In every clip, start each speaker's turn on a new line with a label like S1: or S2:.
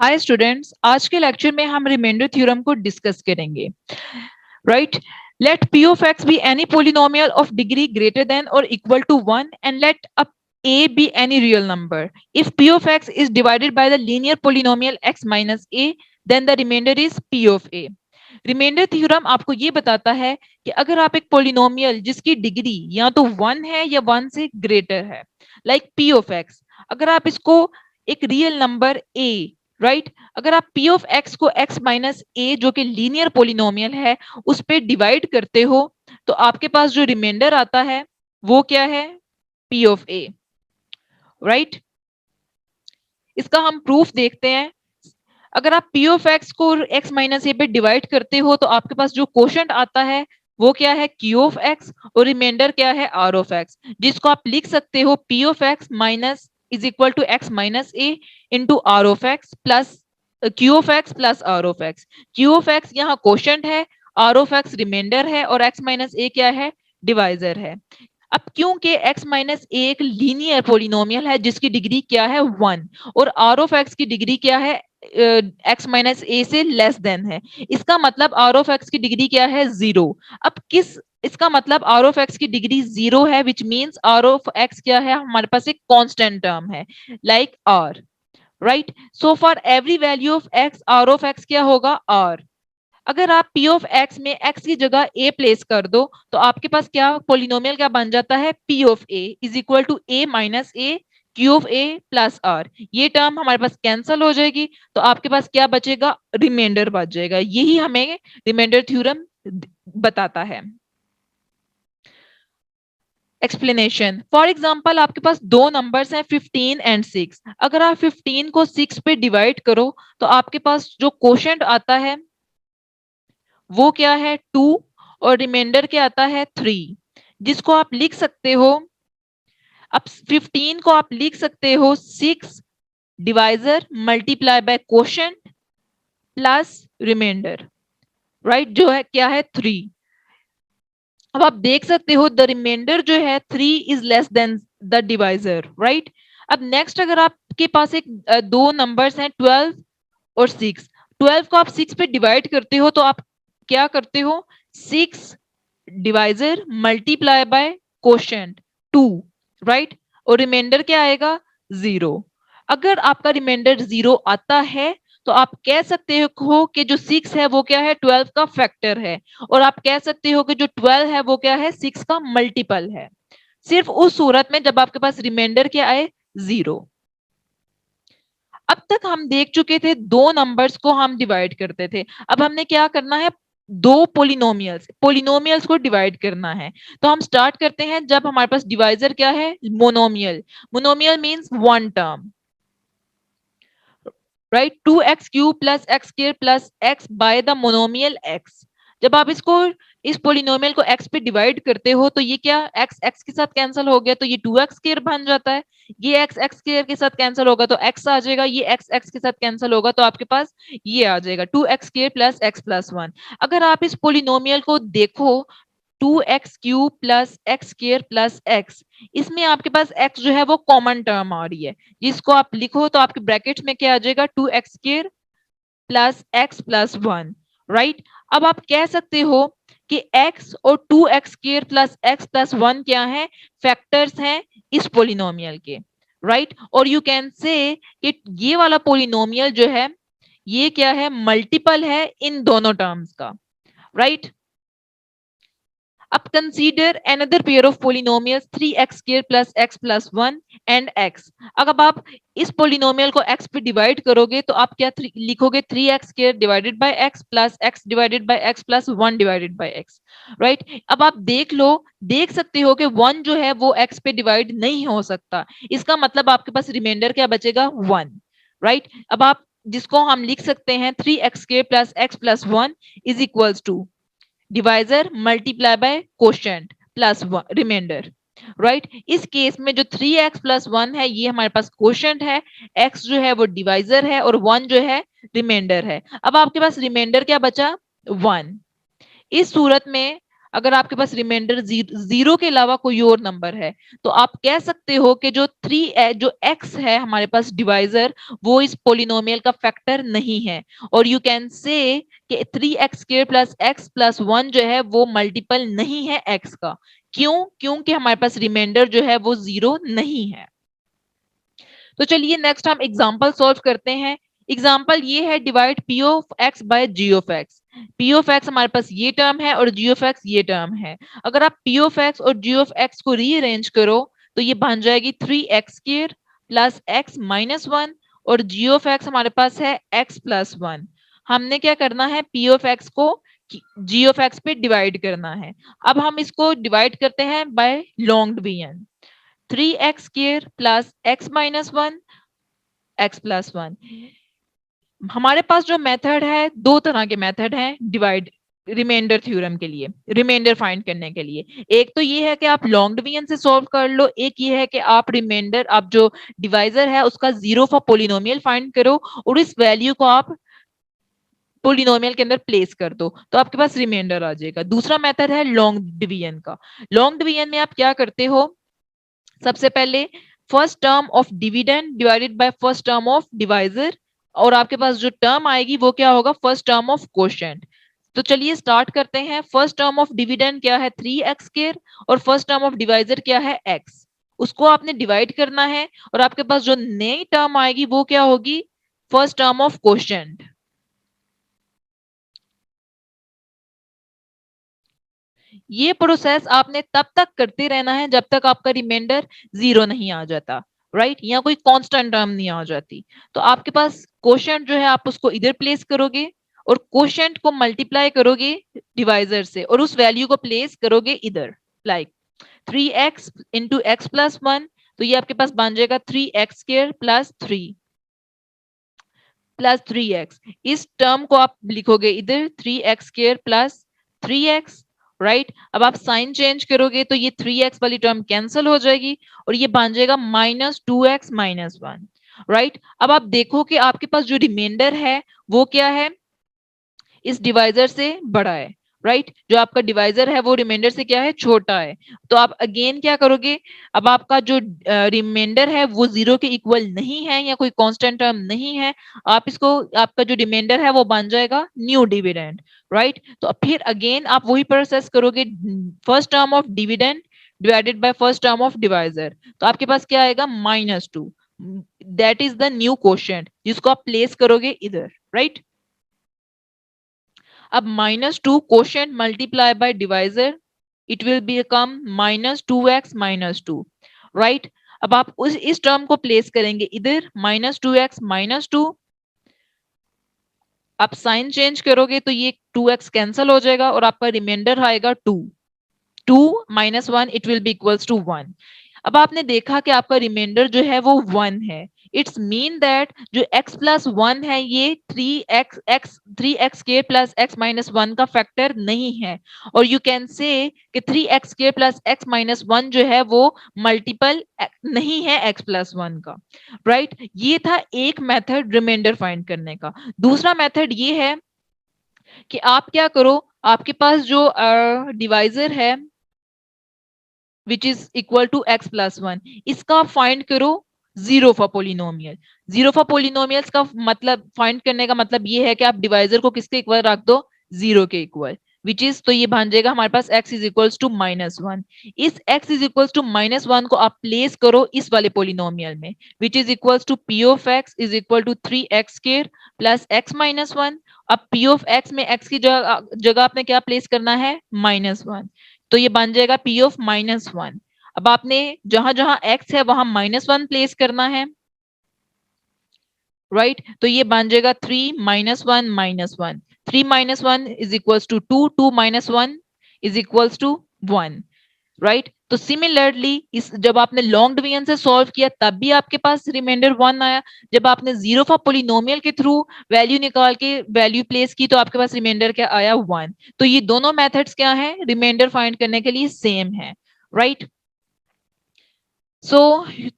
S1: Hi students, आज के lecture में हम रिमाइंडर थ्योरम को डिस्कस करेंगे. Right. Let p of x be any polynomial of degree greater than or equal to 1 and let a be any real number. If p of x is divided by the linear polynomial x minus a, then the remainder is p of a. Remainder theorem आपको ये बताता है कि अगर आप एक polynomial जिसकी degree या तो 1 है या 1 से ग्रेटर है, लाइक p of x, अगर आप इसको एक रियल नंबर a, राइट, अगर आप p of x को x माइनस a जो कि लीनियर पोलिनोमियल है उस पे डिवाइड करते हो तो आपके पास जो रिमाइंडर आता है वो क्या है? p of a. राइट. इसका हम प्रूफ देखते हैं. अगर आप p of x को x माइनस a पे डिवाइड करते हो तो आपके पास जो क्वोशंट आता है वो क्या है? q of x. और रिमाइंडर क्या है? r of x, जिसको आप लिख सकते हो p of x minus is equal to x minus a into r of x plus q of x plus r of x. q of x यहाँ quotient है, r of x रिमाइंडर है और x minus a क्या है? Divisor है. अब क्योंकि x minus a एक लीनियर पोलिनोमियल है जिसकी डिग्री क्या है? 1 और r of x की डिग्री क्या है? x माइनस a से लेस देन है. इसका मतलब r of x की डिग्री क्या है? 0. अब किस इसका मतलब r of x की डिग्री 0 है, which means r of x क्या है? हमारे पास एक कांस्टेंट टर्म है like r. Right. So for every value of x r of x क्या होगा? r. अगर आप p of x में x की जगह a प्लेस कर दो तो आपके पास क्या पोलिनोमियल क्या बन जाता है? p of a is equal to a minus a q of a plus r. ये टर्म हमारे पास कैंसल हो जाएगी तो आपके पास क्या बचेगा? रिमाइंडर बच जाएगा. यही हमें रिमाइंडर थ्योरम बताता है. एक्सप्लेनेशन. फॉर एग्जाम्पल आपके पास दो नंबर्स हैं 15 एंड 6. अगर आप 15 को 6 पे डिवाइड करो तो आपके पास जो क्वोशंट आता है वो क्या है? 2 और रिमाइंडर क्या आता है? 3, जिसको आप लिख सकते हो. अब 15 को आप लिख सकते हो 6 divisor multiply by quotient plus remainder, right, जो है क्या है? 3. अब आप देख सकते हो द रिमाइंडर जो है 3 is less than the divisor, right. अब नेक्स्ट अगर आपके पास एक दो नंबर्स हैं 12 और 6. 12 को आप 6 पे डिवाइड करते हो तो आप क्या करते हो? 6 divisor multiply by quotient 2, right, और रिमाइंडर क्या आएगा? 0. अगर आपका रिमाइंडर 0 आता है तो आप कह सकते हो कि जो 6 है वो क्या है? 12 का फैक्टर है. और आप कह सकते हो कि जो 12 है वो क्या है? 6 का मल्टीपल है. सिर्फ उस सूरत में जब आपके पास रिमाइंडर क्या आए? 0. अब तक हम देख चुके थे दो नंबर्स को हम डिवाइड करते थे. अब हमने क्या करना है? दो पोलिनोमियल्स को डिवाइड करना है. तो हम स्टार्ट करते हैं जब हमारे पास डिवाइजर क्या है? Monomial. Monomial means one term, right. 2x³ plus x square plus x by the monomial x. जब आप इसको इस पोलिनोमियल को x पे डिवाइड करते हो तो ये क्या? x x के साथ कैंसिल हो गया तो ये 2x² बन जाता है. ये x x² के साथ कैंसिल होगा तो x आ जाएगा. ये x x के साथ कैंसिल होगा तो आपके पास ये आ जाएगा 2x² प्लस x प्लस 1. अगर आप इस पोलिनोमियल को देखो 2x³ plus x square plus x, इसमें आपके पास x जो है वो कॉमन टर्म आ रही है, जिसको आप लिखो तो आपके ब्रैकेट में क्या आ जाएगा? 2x² plus x plus 1, right. अब आप कह सकते हो कि x और 2x² प्लस x प्लस 1 क्या है? फैक्टर्स हैं इस पोलिनोमियल के, राइट. और यू कैन से कि ये वाला पोलिनोमियल जो है ये क्या है? मल्टीपल है इन दोनों टर्म्स का, राइट. अब consider another pair of polynomials 3x² plus x plus 1 and x. अगर आप इस पोलिनोमियल को x पे डिवाइड करोगे तो आप क्या लिखोगे? 3x² divided by x plus x divided by x plus 1 divided by x, right. अब आप देख सकते हो कि 1 जो है वो x पे डिवाइड नहीं हो सकता. इसका मतलब आपके पास रिमाइंडर क्या बचेगा? 1, राइट. अब आप जिसको हम लिख सकते हैं 3x² plus x plus 1 is equals to divisor multiply by quotient plus remainder, right. इस केस में जो 3x प्लस 1 है ये हमारे पास क्वोशंट है, x जो है वो डिवाइजर है और 1 जो है रिमाइंडर है. अब आपके पास रिमाइंडर क्या बचा? 1. इस सूरत में अगर आपके पास रिमाइंडर जीरो के अलावा कोई और नंबर है तो आप कह सकते हो कि जो जो x है हमारे पास डिवाइजर, वो इस पोलिनोमियल का फैक्टर नहीं है। और यू कैन से कि 3x² प्लस x प्लस 1 जो है वो मल्टीपल नहीं है x का। क्यों? क्योंकि हमारे पास रिमाइंडर जो है वो जीरो नहीं है। तो चलिए नेक्स्ट हम एग्जांपल सॉल्व करते हैं। एग्जांपल ये है, divide p of x by g of x. P of x हमारे पास ये टर्म है और जी ऑफ एक्स ये टर्म है। अगर आप पी ऑफ एक्स और जी ऑफ एक्स को रीअरेंज करो तो ये बन जाएगी 3x² प्लस x माइनस 1 और जी ऑफ एक्स हमारे पास है x प्लस 1। हमने क्या करना है, पी ऑफ एक्स को जी ऑफ एक्स पे डिवाइड करना है। अब हम इसको डिवाइड करते हैं by long division. 3x² plus x minus 1 x plus 1। हमारे पास जो मेथड है, दो तरह के मेथड हैं डिवाइड रिमाइंडर थ्योरम के लिए, रिमाइंडर फाइंड करने के लिए। एक तो ये है कि आप लॉन्ग डिवीजन से सॉल्व कर लो, एक ये है कि आप रिमाइंडर, आप जो डिवाइजर है उसका जीरो फॉर पोलिनोमियल फाइंड करो और इस वैल्यू को आप पोलिनोमियल के अंदर प्लेस कर दो तो आपके पास रिमाइंडर आ जाएगा। दूसरा मेथड है लॉन्ग डिवीजन का। लॉन्ग डिवीजन में आप क्या करते हो, सबसे पहले first term of dividend divided by first term of divisor, और आपके पास जो टर्म आएगी वो क्या होगा, फर्स्ट टर्म ऑफ कोशेंट। तो चलिए स्टार्ट करते हैं। फर्स्ट टर्म ऑफ डिविडेंड क्या है, 3x² और फर्स्ट टर्म ऑफ डिवाइजर क्या है, x। उसको आपने डिवाइड करना है और आपके पास जो नई टर्म आएगी वो क्या होगी, फर्स्ट टर्म ऑफ कोशेंट। ये प्रोसेस आपने तब तक करते रहना है जब तक आपका रिमाइंडर जीरो नहीं आ जाता, राइट, या कोई कांस्टेंट टर्म नहीं आ जाती। तो आपके पास कोशेंट जो है आप उसको इधर प्लेस करोगे और कोशेंट को मल्टीप्लाई करोगे डिवाइजर से और उस वैल्यू को प्लेस करोगे इधर, like 3x into x plus 1। तो ये आपके पास बन जाएगा 3x² प्लस 3 प्लस 3x। इस टर्म को आप लिखोगे इधर 3x² प्लस 3x, राइट। अब आप साइन चेंज करोगे तो ये 3x वाली टर्म कैंसिल हो जाएगी और ये बन जाएगा -2x माइनस 1, राइट। अब आप देखो कि आपके पास जो रिमाइंडर है वो क्या है, इस डिवाइजर से बड़ा है, राइट। जो आपका डिवाइजर है वो रिमाइंडर से क्या है, छोटा है। तो आप अगेन क्या करोगे, अब आपका जो रिमाइंडर है वो जीरो के इक्वल नहीं है या कोई कांस्टेंट टर्म नहीं है, आप इसको, आपका जो रिमाइंडर है वो बन जाएगा न्यू डिविडेंड, राइट। तो फिर अगेन आप वही प्रोसेस करोगे, first term of dividend divided by first term of divisor. तो आपके पास क्या आएगा, -2। That is the new quotient जिसको आप प्लेस करोगे इधर, राइट। अब -2 quotient multiply by divisor, it will become -2x minus 2, right। अब आप इस टर्म को प्लेस करेंगे इधर, -2x माइनस 2। आप साइन चेंज करोगे तो ये 2x कैंसिल हो जाएगा और आपका रिमाइंडर आएगा 2। 2 minus 1 it will be equals to 1। अब आपने देखा कि आपका रिमाइंडर जो है वो 1 है। इट्स मीन दैट जो x प्लस 1 है ये 3x² प्लस x माइनस 1 का फैक्टर नहीं है। और यू कैन से कि 3x² प्लस x माइनस 1 जो है वो मल्टीपल नहीं है x प्लस 1 का, राइट। ये था एक मेथड रिमाइंडर फाइंड करने का। दूसरा मेथड ये है कि आप क्या करो, आपके पास जो डिवाइजर है which is equal to x plus 1, इसका फाइंड करो zero for polynomial. Zero for polynomials का मतलब, फाइंड करने का मतलब ये है कि आप डिवाइजर को किसके इक्वल रख दो, जीरो के इक्वल, विच इज, तो ये बन जाएगा हमारे पास x इज इक्वल्स टू -1। इस x इज इक्वल्स टू -1 को आप प्लेस करो इस वाले पोलिनोमियल में, which is equals to p of x is equal to 3x² plus x minus 1। अब p ऑफ x में x की जगह आपने क्या प्लेस करना है, -1। तो ये बन जाएगा p ऑफ -1। अब आपने जहां जहां x है वहां -1 प्लेस करना है, राइट। तो ये बन जाएगा 3 -1 -1। 3 -1 is equals to 2, 2 -1 is equals to 1, right. तो सिमिलरली इस, जब आपने लॉन्ग डिवीजन से सॉल्व किया तब भी आपके पास रिमाइंडर 1 आया। जब आपने जीरो फॉर पोलिनोमियल के थ्रू वैल्यू निकाल के वैल्यू प्लेस की तो आपके पास रिमाइंडर क्या आया, 1। तो ये दोनों मेथड्स क्या है, रिमाइंडर फाइंड करने के लिए सेम है, राइट। सो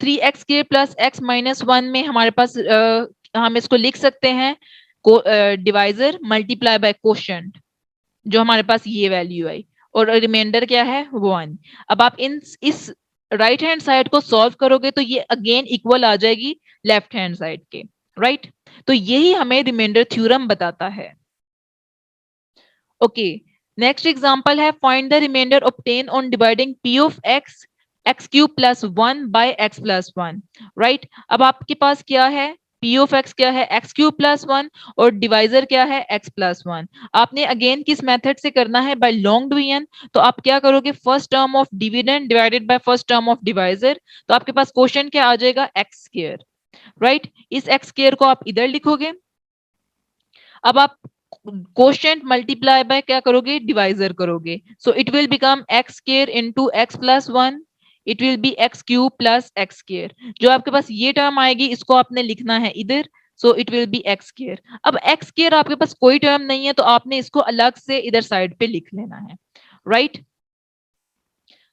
S1: 3x² प्लस x माइनस 1 में हमारे पास हम इसको लिख सकते हैं डिवाइजर मल्टीप्लाई बाय कोशेंट, जो हमारे पास ये वैल्यू आई, और रिमाइंडर क्या है 1। अब आप इस राइट हैंड साइड को सॉल्व करोगे तो ये अगेन इक्वल आ जाएगी लेफ्ट हैंड साइड के, राइट। तो यही हमें रिमाइंडर थ्योरम बताता है। ओके, नेक्स्ट एग्जांपल है find the remainder obtained on dividing p of x x cube plus 1 by x plus 1, right. अब आपके पास क्या है, p ऑफ x क्या है x क्यूब प्लस 1 और डिवाइजर क्या है x प्लस 1। आपने अगेन किस मेथड से करना है, बाय लॉन्ग डिवीजन। तो आप क्या करोगे, first term of dividend divided by first term of divisor. तो आपके पास क्वेश्चन क्या आ जाएगा, एक्स स्क्वायर, राइट। इस एक्स स्क्वायर को आप इधर लिखोगे। अब आप कोशेंट मल्टीप्लाई बाय क्या करोगे, डिवाइजर करोगे। So it will become x square into x plus 1, it will B x cube plus x square. जो आपके पास ये टर्म आएगी इसको आपने लिखना है इधर, सो it will B x square. अब एक्स स्क्वायर आपके पास कोई टर्म नहीं है तो आपने इसको अलग से इधर साइड पे लिख लेना है, राइट।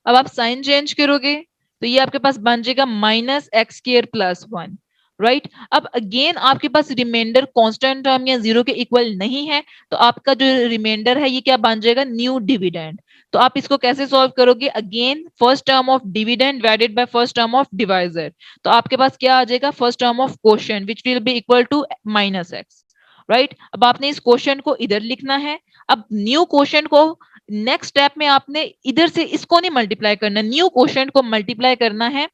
S1: अब आप साइन चेंज करोगे तो ये आपके पास बन जाएगा minus x square plus 1, right. अब अगेन आपके पास रिमाइंडर कांस्टेंट टर्म या जीरो के इक्वल नहीं है तो आपका जो रिमाइंडर है ये क्या बन जाएगा, न्यू डिविडेंड। तो आप इसको कैसे सॉल्व करोगे, again first term of dividend divided by first term of divisor. तो आपके पास क्या आ जाएगा, first term of quotient which will be equal to minus x, right. अब आपने इस क्वोशिएंट को इधर लिखना है। अब न्यू क्वोशिएंट को नेक्स्ट स्टेप में आपने इधर से इसको नहीं मल्टीप्लाई करना, न्यू क्वोशिएंट को मल्टीप्लाई करना है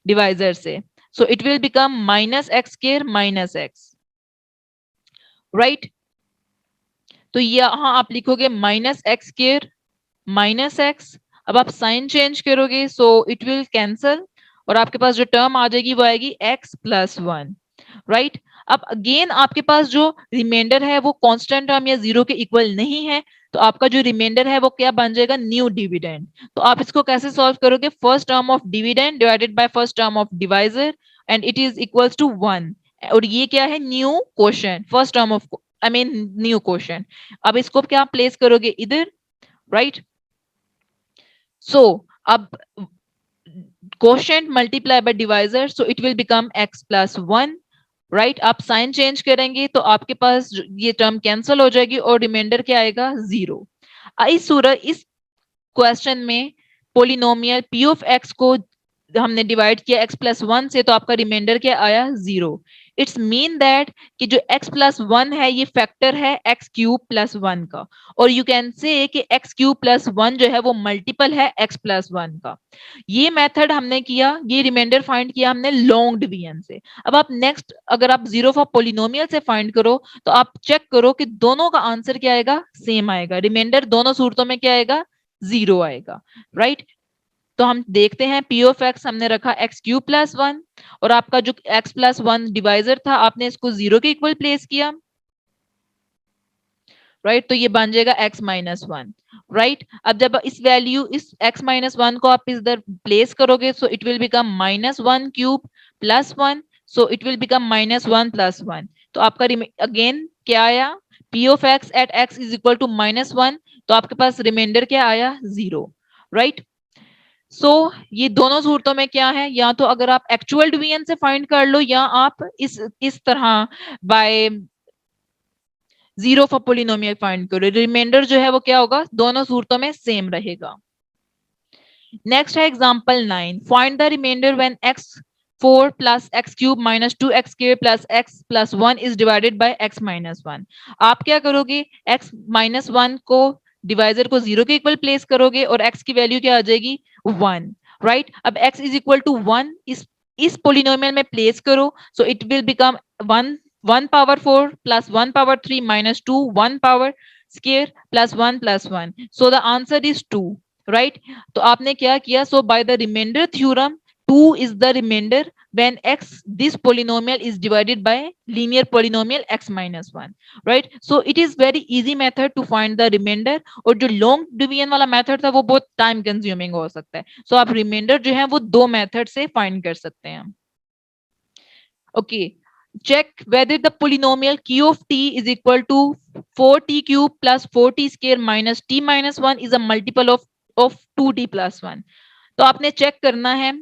S1: डिवाइजर से। सो it will become minus x square minus x, right. तो यहां आप लिखोगे minus x square minus x. अब आप साइन चेंज करोगे सो इट विल कैंसल और आपके पास जो टर्म आ जाएगी वो आएगी एक्स प्लस 1, राइट। अब अगेन आपके पास जो रिमाइंडर है वो कांस्टेंट टर्म या जीरो के इक्वल नहीं है तो आपका जो रिमाइंडर है वो क्या बन जाएगा, न्यू डिविडेंड। तो आप इसको कैसे सॉल्व करोगे, first term of dividend divided by first term of divisor and it is equals to 1। और ये क्या है, new quotient, first term of I mean new quotient. अब इसको क्या प्लेस करोगे इधर, राइट। सो अब quotient multiply by divisor so it will become x plus 1, right. आप साइन चेंज करेंगे तो आपके पास ये टर्म कैंसिल हो जाएगी और रिमाइंडर क्या आएगा, 0। इस क्वेश्चन में पोलिनोमियल p ऑफ x को हमने डिवाइड किया x प्लस 1 से तो आपका रिमाइंडर क्या आया, 0। इट्स मीन दैट कि जो x प्लस 1 है ये फैक्टर है x क्यूब प्लस 1 का, और यू कैन से कि x क्यूब प्लस 1 जो है वो मल्टीपल है x प्लस 1 का। ये मेथड हमने किया, ये रिमाइंडर फाइंड किया हमने लॉन्ग डिवीजन से। अब आप नेक्स्ट अगर आप जीरो फॉर पोलिनोमियल से फाइंड करो तो आप चेक करो कि दोनों का आंसर क्या आएगा, सेम आएगा। रिमाइंडर दोनों सूरतों में क्या आएगा, 0 आएगा, राइट। तो हम देखते हैं p ऑफ x हमने रखा x क्यूब प्लस 1 और आपका जो x प्लस 1 डिवाइजर था आपने इसको 0 के इक्वल प्लेस किया, राइट। तो ये बन जाएगा x माइनस 1, राइट। अब जब इस वैल्यू इस x माइनस 1 को आप इधर प्लेस करोगे so it will become minus 1 cube plus 1, so it will become minus 1 plus 1। तो आपका अगेन क्या आया, p of x at x is equal to minus 1। तो आपके पास रिमाइंडर क्या आया, 0, राइट। सो ये दोनों सूरतों में क्या है, या तो अगर आप एक्चुअल डिवीजन से फाइंड कर लो या आप इस तरह by zero for polynomial find करो, रिमाइंडर जो है वो क्या होगा, दोनों सूरतों में सेम रहेगा। नेक्स्ट है example 9, find the remainder when x 4 plus x cube minus 2x square plus x plus 1 is divided by x minus 1। आप क्या करोगे, x माइनस 1 को डिवाइजर को 0 के इक्वल प्लेस करोगे और x की वैल्यू क्या आ जाएगी, 1, राइट। अब x इज इक्वल टू 1 इस पोलिनोमियल में प्लेस करो so it will become 1 power 4 plus 1 power 3 minus 2 1 power square plus 1 plus 1, so the answer is 2, right. तो आपने क्या किया, so by the remainder theorem 2 is the remainder when x this polynomial is divided by linear polynomial x minus 1, right। So it is very easy method to find the remainder। और जो long division वाला method था वो बहुत time consuming हो सकता है, so आप remainder जो है वो दो method से find कर सकते हैं। okay, check whether the polynomial q of t is equal to 4t cube plus 4t square minus t minus 1 is a multiple of 2t plus 1। तो आपने चेक करना है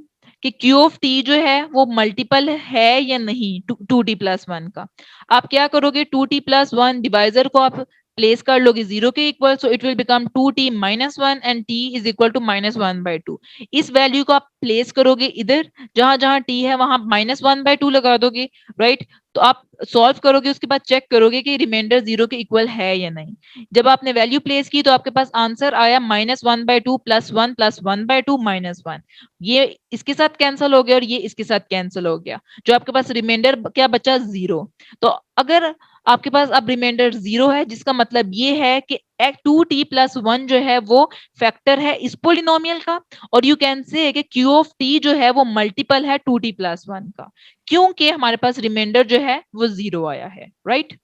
S1: कि Q ऑफ T जो है वो मल्टीपल है या नहीं 2t प्लस 1 का। आप क्या करोगे, 2t प्लस 1 डिवाइजर को आप प्लेस कर लोगे जीरो के equal, so it will become 2t minus one and t is equal to -1/2। इस वैल्यू को आप प्लेस करोगे इधर, जहां जहां t है वहां -1/2 लगा दोगे, राइट। तो आप सॉल्व करोगे, उसके बाद चेक करोगे कि रिमाइंडर जीरो के इक्वल है या नहीं। जब आपने वैल्यू प्लेस की तो आपके पास आंसर आया -1/2 +1 +1/2 -1। ये इसके साथ कैंसिल हो गया और ये इसके साथ कैंसिल हो गया, जो आपके पास रिमाइंडर क्या बचा, जीरो। तो अगर आपके पास अब रिमाइंडर जीरो है, जिसका मतलब ये है कि 2t+1 जो है वो फैक्टर है इस पोलिनोमियल का, और यू कैन से कि q ऑफ t जो है वो मल्टीपल है 2t+1 का, क्योंकि हमारे पास रिमाइंडर जो है वो जीरो आया है, राइट।